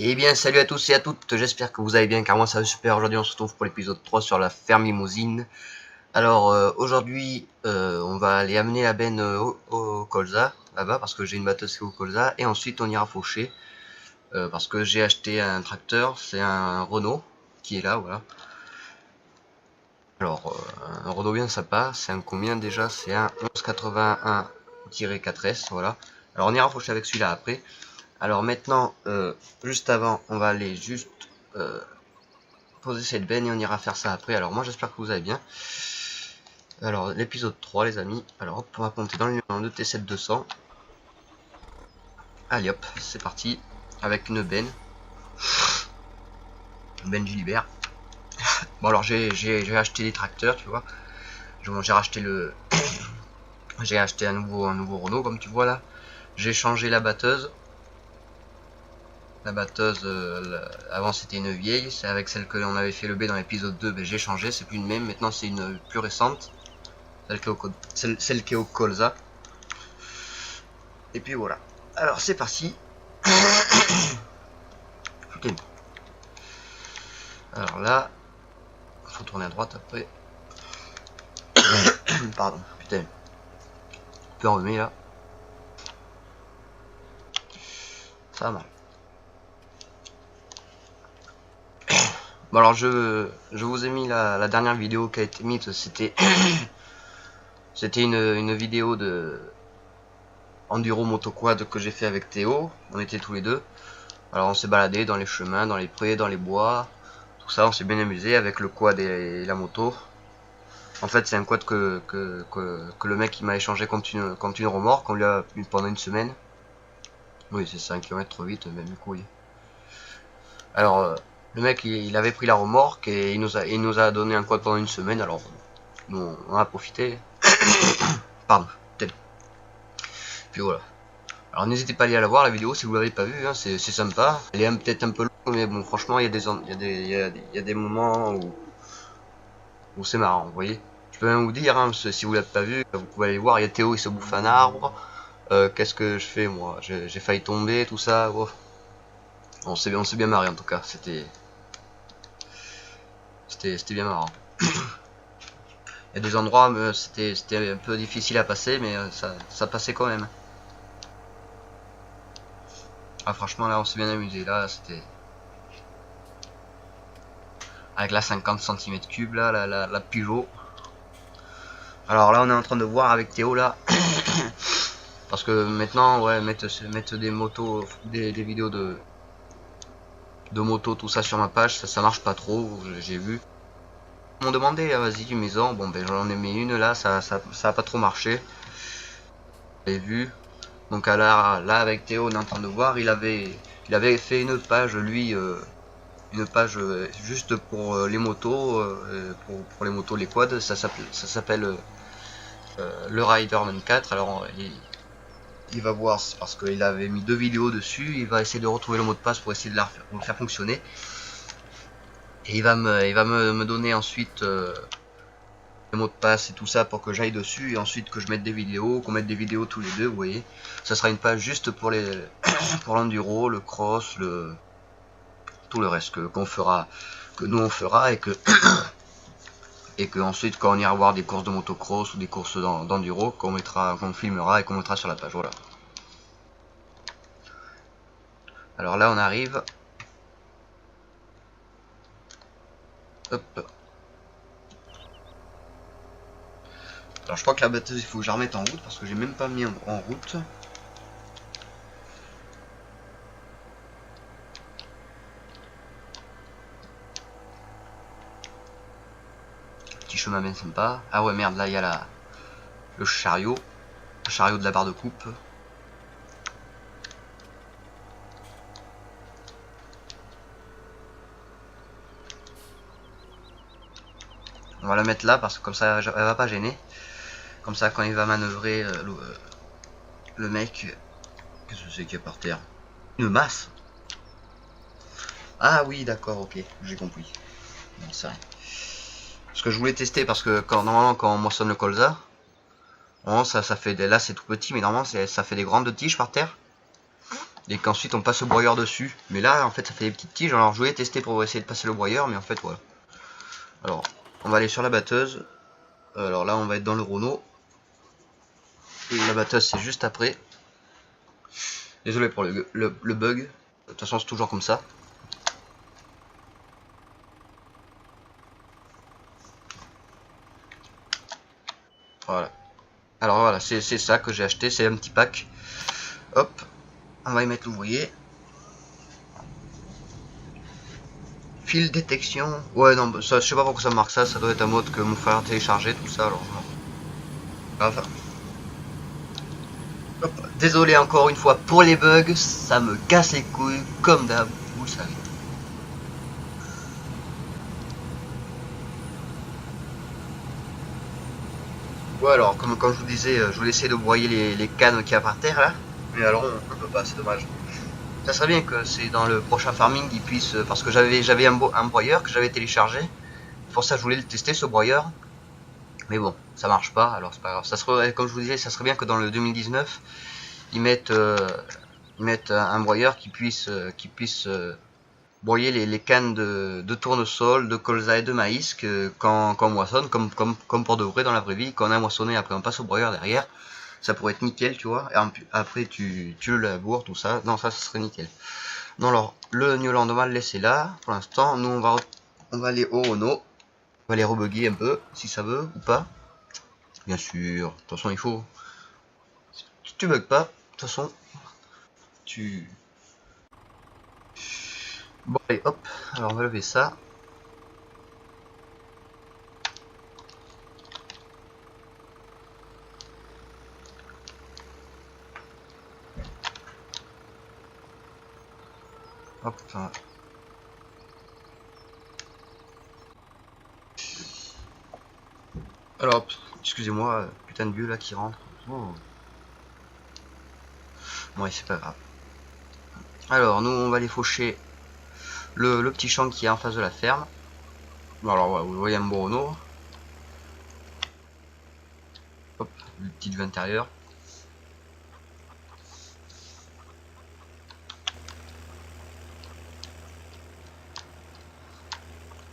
Et bien salut à tous et à toutes, j'espère que vous allez bien car moi ça va super. Aujourd'hui on se retrouve pour l'épisode 3 sur la ferme limousine. Alors aujourd'hui on va aller amener la benne au colza là-bas parce que j'ai une batteuse au colza. Et ensuite on ira faucher parce que j'ai acheté un tracteur, c'est un Renault qui est là, voilà. Alors un Renault bien sympa, c'est un combien déjà? C'est un 1181-4S, voilà. Alors on ira faucher avec celui-là après. Alors maintenant, juste avant, on va aller juste poser cette benne et on ira faire ça après. Alors moi j'espère que vous allez bien. Alors l'épisode 3 les amis. Alors hop, on va compter dans le numéro 2 T7200. Allez hop, c'est parti. Avec une benne. Une benne Gilibert. Bon alors j'ai acheté des tracteurs, tu vois. J'ai racheté le... j'ai acheté un nouveau Renault comme tu vois là. J'ai changé la batteuse. La batteuse, avant c'était une vieille, c'est avec celle que l'on avait fait le B dans l'épisode 2, ben, j'ai changé, c'est plus une même, maintenant c'est une plus récente, celle qui est au colza. Et puis voilà, alors c'est parti. Putain. Alors là, faut tourner à droite après. Pardon, putain, un peu enrhumé là. Ça va mal. Bon alors je vous ai mis la dernière vidéo qui a été mise, c'était une vidéo de enduro motoquad que j'ai fait avec Théo. On était tous les deux. Alors on s'est baladé dans les chemins, dans les prés, dans les bois, tout ça, on s'est bien amusé avec le quad et la moto. En fait c'est un quad que le mec il m'a échangé contre une remorque, on lui a eu pendant une semaine. Oui c'est 5 km trop vite, même du coup oui. Alors le mec il avait pris la remorque et il nous a donné un quad pendant une semaine, alors nous on a profité. Pardon, peut-être. Puis voilà. Alors n'hésitez pas à aller la voir la vidéo si vous l'avez pas vue, hein, c'est sympa. Elle est peut-être un peu longue mais bon franchement il y a des moments où c'est marrant, vous voyez. Je peux même vous dire, hein, si vous l'avez pas vu, vous pouvez aller voir, il y a Théo il se bouffe un arbre. Qu'est-ce que je fais moi? J'ai failli tomber, tout ça. Oh. On s'est bien marré en tout cas, c'était bien marrant. Il y a des endroits c'était un peu difficile à passer mais ça passait quand même. Ah franchement là on s'est bien amusé, là c'était avec la 50 cm3 là, la Peugeot. Alors là on est en train de voir avec Théo là parce que maintenant ouais mettre des motos, des vidéos de moto tout ça sur ma page, ça marche pas trop, j'ai vu. Ils m'ont demandé vas-y une maison, bon ben j'en ai mis une là, ça a pas trop marché. J'ai vu. Donc là avec Théo on est en train de voir, il avait fait une page lui, une page juste pour les motos, pour les motos, les quads, ça s'appelle le Riderman 4. Alors il va voir, parce qu'il avait mis 2 vidéos dessus, il va essayer de retrouver le mot de passe pour essayer de le faire fonctionner. Et il va me donner ensuite le mot de passe et tout ça pour que j'aille dessus et ensuite que je mette des vidéos, qu'on mette des vidéos tous les deux, vous voyez. Ça sera une page juste pour pour l'enduro, le cross, tout le reste que nous on fera et que ensuite quand on ira voir des courses de motocross ou des courses d'enduro qu'on filmera et qu'on mettra sur la page, voilà. Alors là on arrive. Hop. Alors je crois que la batteuse il faut que je la remette en route parce que j'ai même pas mis en route. Petit chemin bien sympa. Ah ouais merde, là il y a le chariot de la barre de coupe. On va la mettre là parce que comme ça elle va pas gêner. Comme ça quand il va manœuvrer le mec. Qu'est-ce que c'est qu'il y a par terre? Une masse. Ah oui d'accord, ok, j'ai compris. Bon, ça. Ce que je voulais tester parce que normalement quand on moissonne le colza, ça fait là c'est tout petit mais normalement ça fait des grandes tiges par terre. et qu'ensuite on passe le broyeur dessus. Mais là en fait ça fait des petites tiges, alors je voulais tester pour essayer de passer le broyeur, mais en fait voilà. Alors on va aller sur la batteuse, alors là on va être dans le Renault, et la batteuse c'est juste après. Désolé pour le bug, de toute façon c'est toujours comme ça. Voilà. Alors voilà, c'est ça que j'ai acheté, c'est un petit pack. Hop, on va y mettre l'ouvrier. Fil détection. Ouais non, ça, je sais pas pourquoi ça marque ça, ça doit être un mode que mon frère a téléchargé, tout ça, alors non. Grave. Hop. Désolé encore une fois pour les bugs, ça me casse les couilles, comme d'hab, vous le savez. Ouais alors, comme je vous disais, je voulais essayer de broyer les cannes qu'il y a par terre là. Mais alors on peut pas, c'est dommage. Ça serait bien que c'est dans le prochain farming ils puissent, parce que j'avais un broyeur que j'avais téléchargé. Pour ça je voulais le tester ce broyeur. Mais bon, ça marche pas, alors c'est pas grave. Ça serait, comme je vous disais, ça serait bien que dans le 2019, ils mettent un broyeur qui puisse broyer les cannes de tournesol, de colza et de maïs quand on moissonne, comme pour de vrai dans la vraie vie. Quand on a moissonné, après on passe au broyeur derrière. Ça pourrait être nickel, tu vois. Et après tu le laboures, tout ça. Non, ça serait nickel. Non, alors, le Newland, on va le laisser là, pour l'instant. Nous, on va aller au Renault. On va les rebugger un peu, si ça veut, ou pas. Bien sûr, de toute façon, il faut. Si tu bugs pas, de toute façon, tu. Bon, allez, hop, alors on va lever ça. Hop, enfin. Alors, hop, excusez-moi, putain de vieux là qui rentre. Oh. Bon, c'est pas grave. Alors, nous, on va aller faucher le petit champ qui est en face de la ferme. Bon, alors, voilà, vous voyez un beau Renault. Hop, le petit vue intérieur.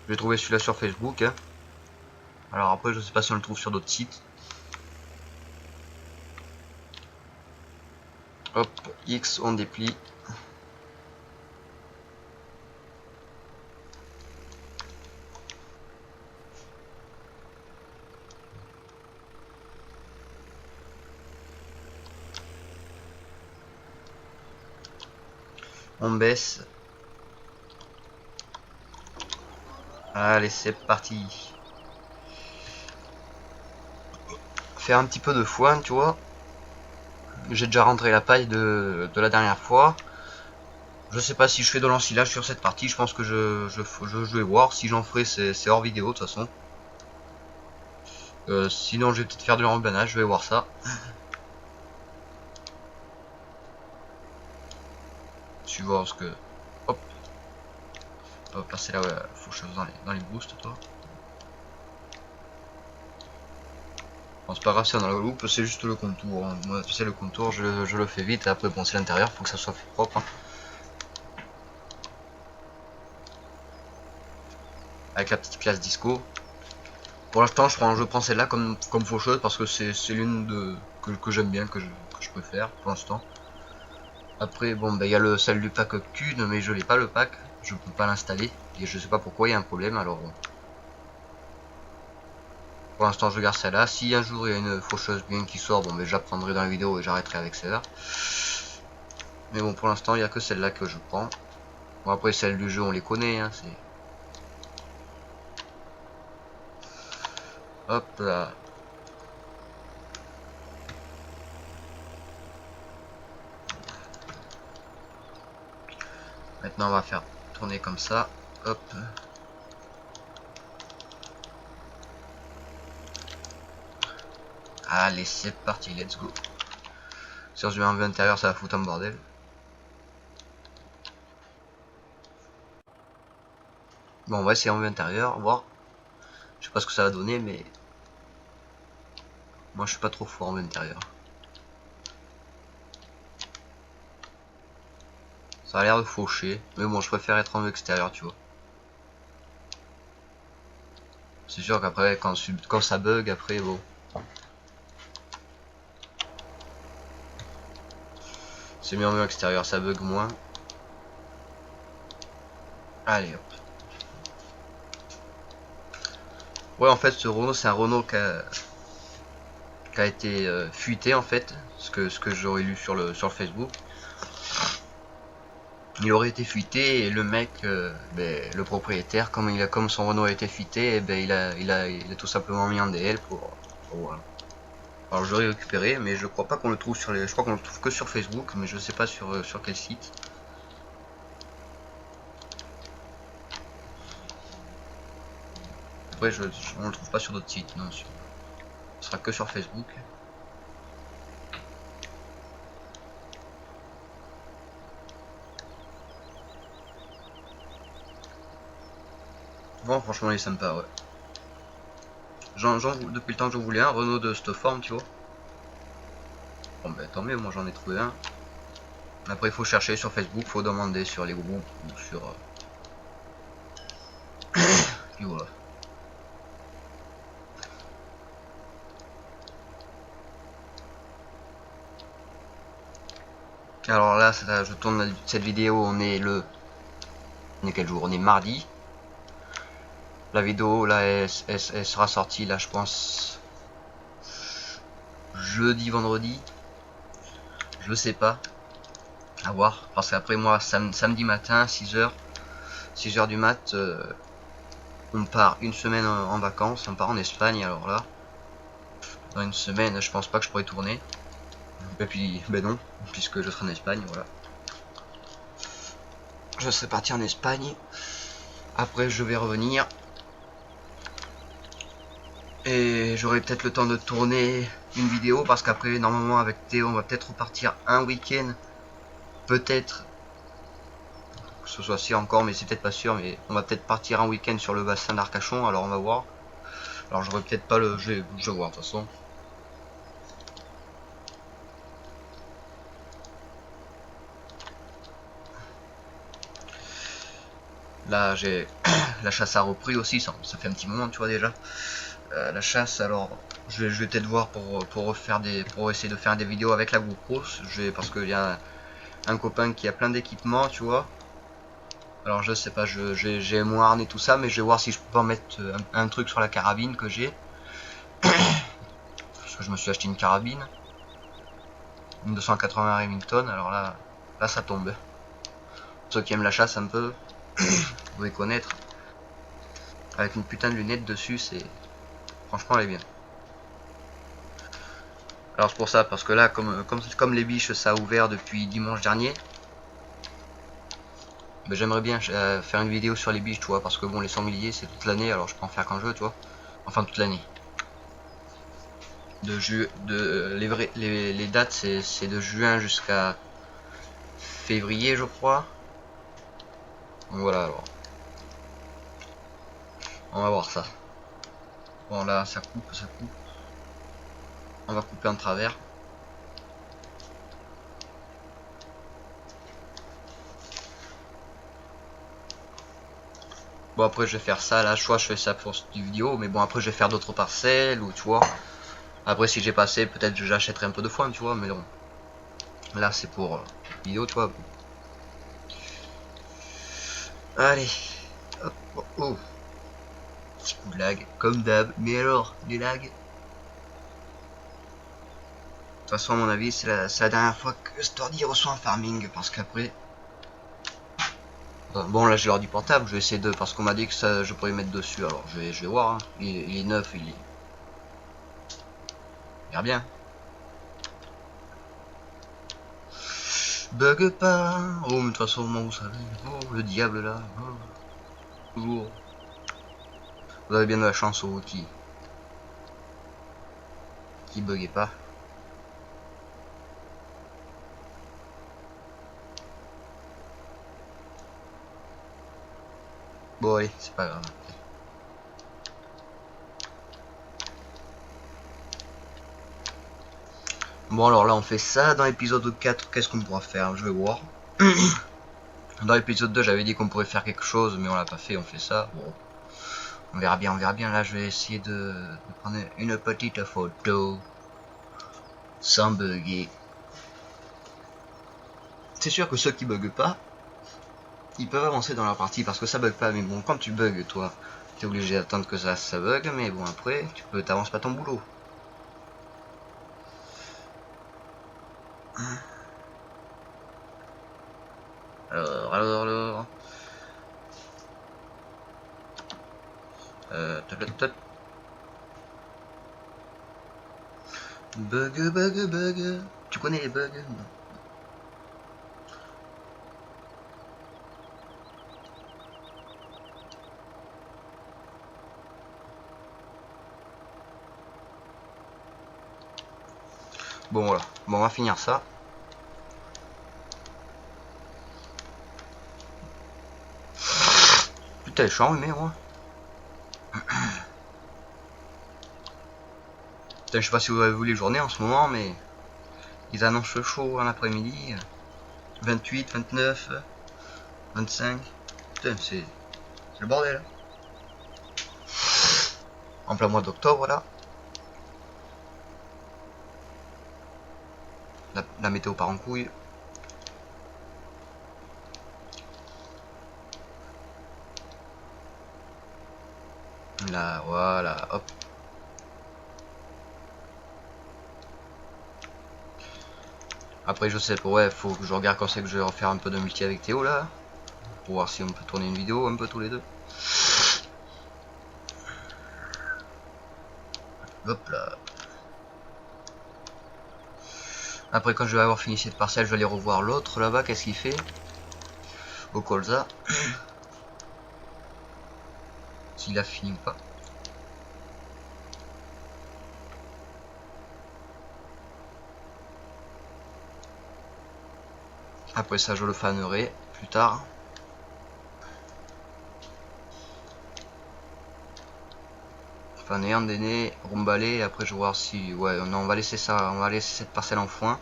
J'ai trouvé celui-là sur Facebook. Hein. Alors après, je sais pas si on le trouve sur d'autres sites. Hop, X, on déplie. On baisse. Allez, c'est parti. Faire un petit peu de foin, tu vois. J'ai déjà rentré la paille de la dernière fois. Je sais pas si je fais de l'ensilage sur cette partie. Je pense que je vais voir. Si j'en ferai, c'est hors vidéo de toute façon. Sinon, je vais peut-être faire de l'emballage. Je vais voir ça. Tu vois ce que. Hop. On va passer là, ouais, faucheuse dans les boosts, toi. Bon, c'est pas grave, c'est dans la loupe, c'est juste le contour. Hein. Moi, tu sais, le contour, je le fais vite. Et après, bon, c'est l'intérieur, faut que ça soit propre. Hein. Avec la petite pièce disco. Pour l'instant, je prends celle-là comme faucheuse parce que c'est l'une que j'aime bien, que je préfère pour l'instant. Après, bon, ben, il y a celle du pack Cune, mais je l'ai pas le pack. Je peux pas l'installer. Et je sais pas pourquoi, il y a un problème. Alors, bon. Pour l'instant, je garde celle-là. Si un jour il y a une faucheuse bien qui sort, bon, ben, j'apprendrai dans la vidéo et j'arrêterai avec celle-là. Mais bon, pour l'instant, il n'y a que celle-là que je prends. Bon, après, celle du jeu, on les connaît. Hein, c'est. Hop là. Maintenant, on va faire tourner comme ça. Hop. Allez, c'est parti, let's go. Si on se met en vue intérieure, ça va foutre un bordel. Bon, on va essayer en vue intérieure, voir. Je sais pas ce que ça va donner, mais moi je suis pas trop fort en vue intérieure. Ça a l'air de faucher. Mais bon, je préfère être en extérieur, tu vois. C'est sûr qu'après, quand ça bug, après, bon. C'est mieux en extérieur, ça bug moins. Allez, hop. Ouais, en fait, ce Renault, c'est un Renault qui a été fuité, en fait. Ce que j'aurais lu sur le Facebook. Il aurait été fuité et le mec, le propriétaire, comme son Renault a été fuité, il a tout simplement mis en DL pour voilà. Alors je l'aurais récupéré, mais je crois pas qu'on le trouve je crois qu'on le trouve que sur Facebook, mais je sais pas sur quel site. Après, on le trouve pas sur d'autres sites, non. Ce sera que sur Facebook. Bon, franchement, il est sympa, ouais. Depuis le temps que j'en voulais un, Renault de cette forme, tu vois. Bon, ben tant mieux, moi j'en ai trouvé un. Après, il faut chercher sur Facebook, faut demander sur les groupes ou sur. Puis voilà. Alors là, je tourne cette vidéo, on est quel jour? On est mardi. La vidéo là elle sera sortie là je pense jeudi, vendredi. Je sais pas. À voir. Parce qu'après moi samedi matin 6h du mat on part une semaine en vacances, on part en Espagne. Alors là dans une semaine je pense pas que je pourrais tourner. Et puis ben non, puisque je serai en Espagne, voilà. Je serai parti en Espagne. Après je vais revenir. Et j'aurai peut-être le temps de tourner une vidéo parce qu'après normalement avec Théo on va peut-être repartir un week-end. Peut-être que ce soit si encore, mais c'est peut-être pas sûr, mais on va peut-être partir un week-end sur le bassin d'Arcachon, alors on va voir. Alors j'aurai peut-être pas le. Je vais voir de toute façon. Là j'ai la chasse a repris aussi, ça fait un petit moment tu vois déjà. La chasse, alors je vais peut-être voir pour essayer de faire des vidéos avec la GoPro. Parce qu'il y a un copain qui a plein d'équipements, tu vois. Alors je sais pas, j'ai mon harnais et tout ça, mais je vais voir si je peux pas mettre un truc sur la carabine que j'ai. Parce que je me suis acheté une carabine. Une 280 Remington, alors là ça tombe. Ceux qui aiment la chasse un peu, vous devez connaître. Avec une putain de lunette dessus, c'est... Franchement elle est bien. Alors c'est pour ça, parce que là, comme les biches ça a ouvert depuis dimanche dernier, ben, j'aimerais bien faire une vidéo sur les biches, tu vois, parce que bon, les sangliers c'est toute l'année, alors je peux en faire quand je veux, tu vois. Enfin toute l'année. Les dates c'est de juin jusqu'à février je crois. Donc voilà, alors on va voir ça. Bon là ça coupe. On va couper en travers. Bon après je vais faire ça là, soit je fais ça pour cette vidéo, mais bon après je vais faire d'autres parcelles ou tu vois. Après si j'ai passé peut-être que j'achèterai un peu de foin tu vois, mais non. Là c'est pour vidéo tu vois. Allez. Hop, oh. Petit coup de lag, comme d'hab. Mais alors, les lags. De toute façon à mon avis c'est la dernière fois que cet ordi reçoit un farming, parce qu'après... Bon là j'ai l'ordi portable, je vais essayer de... Parce qu'on m'a dit que ça je pourrais mettre dessus, alors je vais voir. Hein. Il est neuf, il est bien. Bug pas. Oh mais de toute façon moi vous savez. Oh le diable là. Oh. Toujours. Vous avez bien de la chance au qui buguait pas. Bon allez, c'est pas grave. Bon alors là on fait ça dans l'épisode 4, qu'est-ce qu'on pourra faire? Je vais voir. Dans l'épisode 2, j'avais dit qu'on pourrait faire quelque chose, mais on l'a pas fait, on fait ça. Bon, on verra bien, on verra bien. Là, je vais essayer de prendre une petite photo sans bugger. C'est sûr que ceux qui buguent pas, ils peuvent avancer dans leur partie parce que ça bug pas. Mais bon, quand tu bugs, toi, t'es obligé d'attendre que ça bug. Mais bon, après, t'avances pas ton boulot. Alors. Bug. Tu connais les bugs? Bon voilà, bon on va finir ça. Putain, je suis enrhumé moi. Putain, je sais pas si vous avez vu les journées en ce moment, mais ils annoncent le chaud en après-midi. 28, 29, 25. Putain, c'est le bordel. En plein mois d'octobre là. La météo part en couille. Là, voilà, hop. Après, je sais pas, ouais, faut que je regarde quand c'est que je vais refaire un peu de multi avec Théo là. Pour voir si on peut tourner une vidéo un peu tous les deux. Hop là. Après, quand je vais avoir fini cette parcelle, je vais aller revoir l'autre là-bas. Qu'est-ce qu'il fait au colza? S'il a fini ou pas. Après ça, je le fanerai plus tard. Faner, andéné, rumbalé. Après, je vais voir si. Ouais, non, on va laisser ça. On va laisser cette parcelle en foin.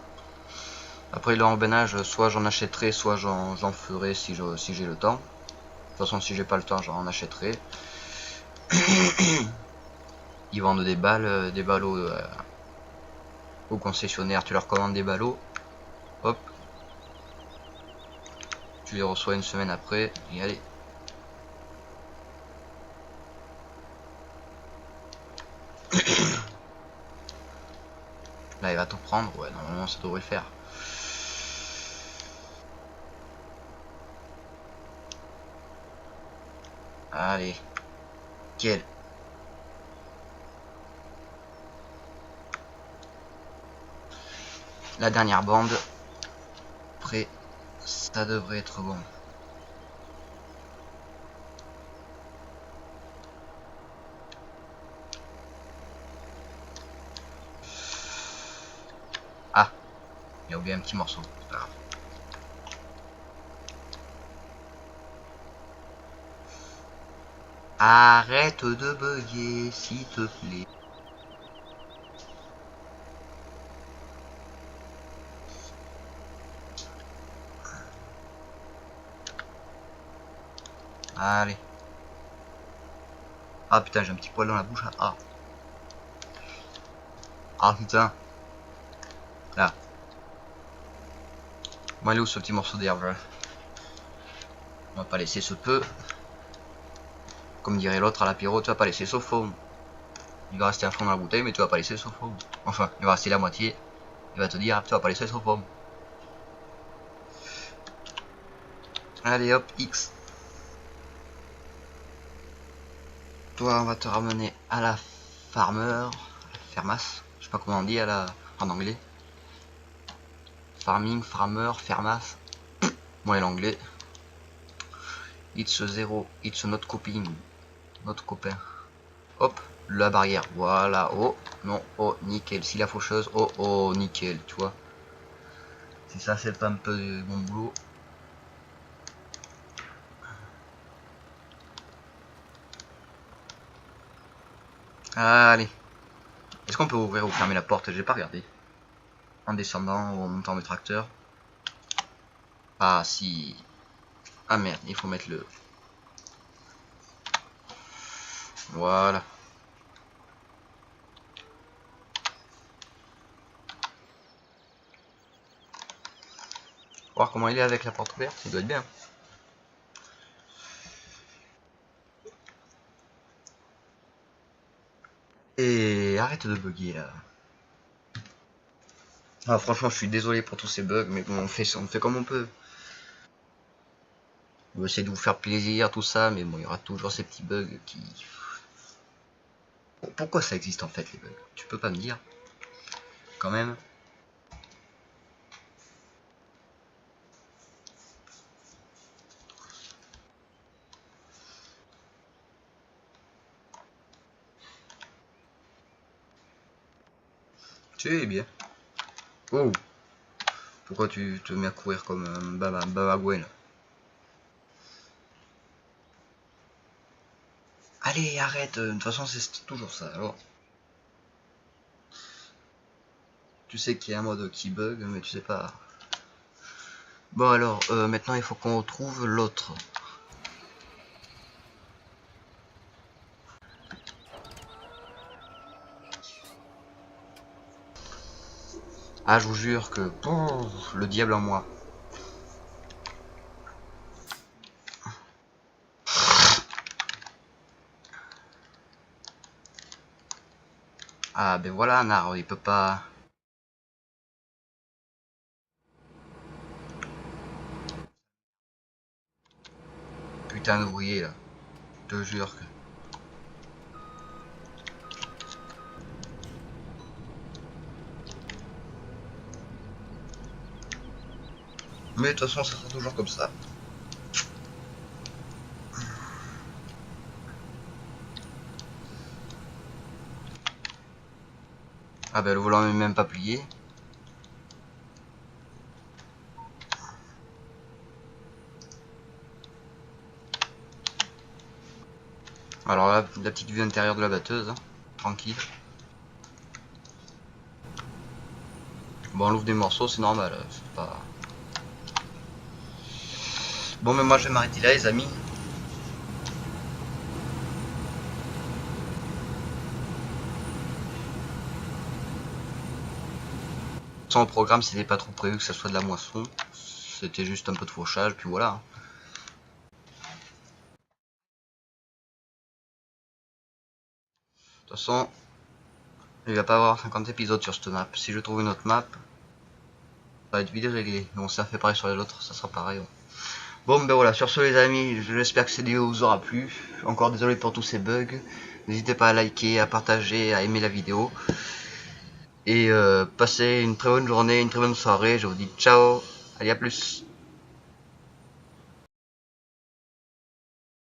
Après, le embennage, soit j'en achèterai, soit j'en ferai si j'ai le temps. De toute façon, si j'ai pas le temps, j'en achèterai. Ils vendent des ballots au concessionnaire. Tu leur commandes des ballots. Hop. Tu les reçois une semaine après. Et allez. Là, il va tout prendre. Ouais, normalement, ça devrait le faire. Allez. Quel. La dernière bande. Après, ça devrait être bon. Ah, il a oublié un petit morceau. C'est pas grave. Arrête de bugger, s'il te plaît. Allez. Ah putain, j'ai un petit poil dans la bouche. Ah. Ah putain. Là. Bon, allez où ce petit morceau d'herbe? On va pas laisser ce peu. Comme dirait l'autre à l'apéro, tu vas pas laisser ce fond. Il va rester un fond dans la bouteille, mais tu vas pas laisser ce fond. Enfin, il va rester la moitié. Il va te dire, tu vas pas laisser ce fond. Allez hop, X. Toi, on va te ramener à la farmer, fermas, je sais pas comment on dit en anglais. Farming, farmer, fermas. Moi, l'anglais. It's 0, it's notre copine, notre copain. Hop, la barrière, voilà. Oh, non, oh, nickel. Si la faucheuse, oh, oh, nickel, tu vois. Si ça, c'est pas un peu de mon boulot. Allez. Est-ce qu'on peut ouvrir ou fermer la porte? J'ai pas regardé. En descendant ou en montant le tracteur. Ah si. Ah merde, il faut mettre le... Voilà. Voir comment il est avec la porte ouverte, il doit être bien. Et arrête de bugger là. Ah, franchement, je suis désolé pour tous ces bugs, mais bon, on fait comme on peut. On va essayer de vous faire plaisir, tout ça, mais bon, il y aura toujours ces petits bugs qui... Bon, pourquoi ça existe en fait, les bugs? Tu peux pas me dire? Quand même. Tu es bien. Oh! Pourquoi tu te mets à courir comme un babagouin là? Allez, arrête, de toute façon, c'est toujours ça, alors. Tu sais qu'il y a un mode qui bug, mais tu sais pas. Bon alors, maintenant il faut qu'on retrouve l'autre. Ah, je vous jure que... Pouf, le diable en moi. Ah ben voilà, Naro, il peut pas... Putain d'ouvrier là. Je te jure que... Mais de toute façon, ça sera toujours comme ça. Ah ben le volant n'est même pas plié. Alors là, la petite vue intérieure de la batteuse, hein. Tranquille. Bon, on ouvre des morceaux, c'est normal, c'est pas... Bon, mais moi je vais m'arrêter là, les amis. Sans le programme, c'était pas trop prévu que ça soit de la moisson. C'était juste un peu de fauchage, puis voilà. De toute façon, il va pas avoir 50 épisodes sur cette map. Si je trouve une autre map, ça va être vite réglé. Mais on s'est fait pareil sur les autres, ça sera pareil. Bon, ben voilà, sur ce les amis, j'espère que cette vidéo vous aura plu. Encore désolé pour tous ces bugs. N'hésitez pas à liker, à partager, à aimer la vidéo. Et passez une très bonne journée, une très bonne soirée. Je vous dis ciao, allez à plus.